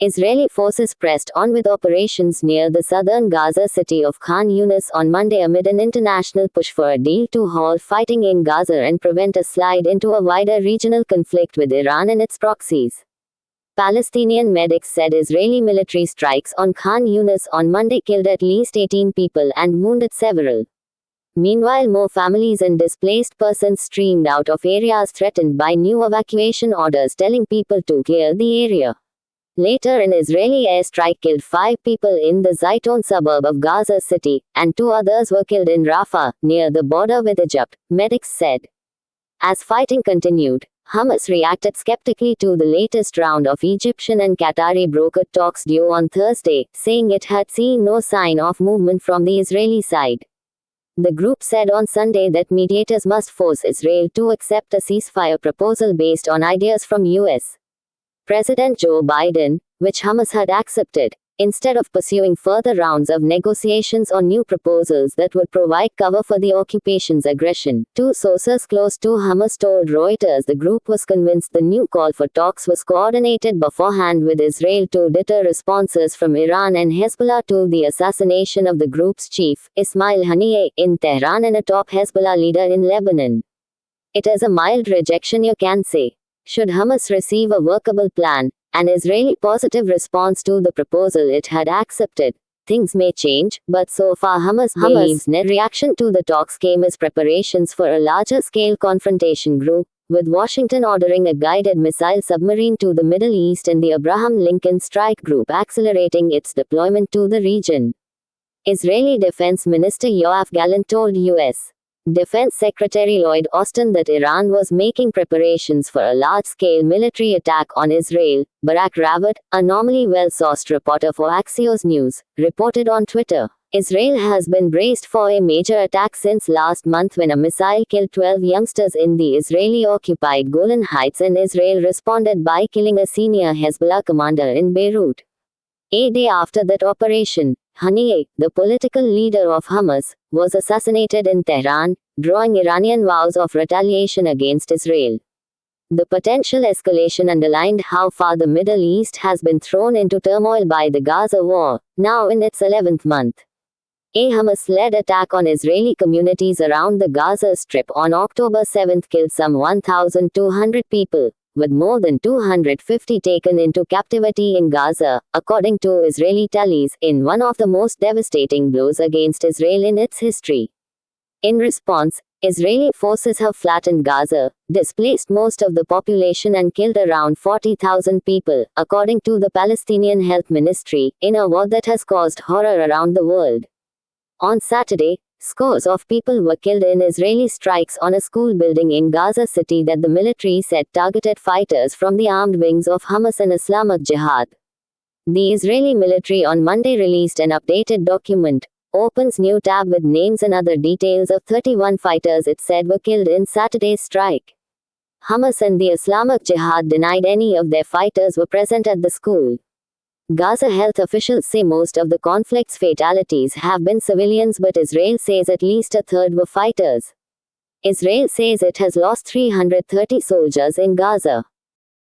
Israeli forces pressed on with operations near the southern Gaza city of Khan Yunis on Monday amid an international push for a deal to halt fighting in Gaza and prevent a slide into a wider regional conflict with Iran and its proxies. Palestinian medics said Israeli military strikes on Khan Yunis on Monday killed at least 18 people and wounded several. Meanwhile, more families and displaced persons streamed out of areas threatened by new evacuation orders telling people to clear the area. Later, an Israeli airstrike killed 5 people in the Zaytoun suburb of Gaza City, and 2 others were killed in Rafah, near the border with Egypt, medics said. As fighting continued, Hamas reacted skeptically to the latest round of Egyptian and Qatari brokered talks due on Thursday, saying it had seen no sign of movement from the Israeli side. The group said on Sunday that mediators must force Israel to accept a ceasefire proposal based on ideas from U.S. President Joe Biden, which Hamas had accepted, instead of pursuing further rounds of negotiations on new proposals that would provide cover for the occupation's aggression. 2 sources close to Hamas told Reuters the group was convinced the new call for talks was coordinated beforehand with Israel to deter responses from Iran and Hezbollah to the assassination of the group's chief, Ismail Haniyeh, in Tehran and a top Hezbollah leader in Lebanon. It is a mild rejection, you can say. Should Hamas receive a workable plan, an Israeli positive response to the proposal it had accepted, things may change, but so far Hamas' net reaction to the talks came as preparations for a larger-scale confrontation grew, with Washington ordering a guided missile submarine to the Middle East and the Abraham Lincoln Strike Group accelerating its deployment to the region. Israeli Defense Minister Yoav Gallant told U.S. Defense Secretary Lloyd Austin that Iran was making preparations for a large-scale military attack on Israel. Barak Ravid, a normally well-sourced reporter for Axios News, reported on Twitter. Israel has been braced for a major attack since last month when a missile killed 12 youngsters in the Israeli-occupied Golan Heights, and Israel responded by killing a senior Hezbollah commander in Beirut. A day after that operation, Haniyeh, the political leader of Hamas, was assassinated in Tehran, drawing Iranian vows of retaliation against Israel. The potential escalation underlined how far the Middle East has been thrown into turmoil by the Gaza war, now in its 11th month. A Hamas-led attack on Israeli communities around the Gaza Strip on October 7 killed some 1,200 people, with more than 250 taken into captivity in Gaza, according to Israeli tallies, in one of the most devastating blows against Israel in its history. In response, Israeli forces have flattened Gaza, displaced most of the population and killed around 40,000 people, according to the Palestinian Health Ministry, in a war that has caused horror around the world. On Saturday, scores of people were killed in Israeli strikes on a school building in Gaza City that the military said targeted fighters from the armed wings of Hamas and Islamic Jihad. The Israeli military on Monday released an updated document, opens new tab with names and other details of 31 fighters it said were killed in Saturday's strike. Hamas and the Islamic Jihad denied any of their fighters were present at the school. Gaza health officials say most of the conflict's fatalities have been civilians, but Israel says at least a third were fighters. Israel says it has lost 330 soldiers in Gaza.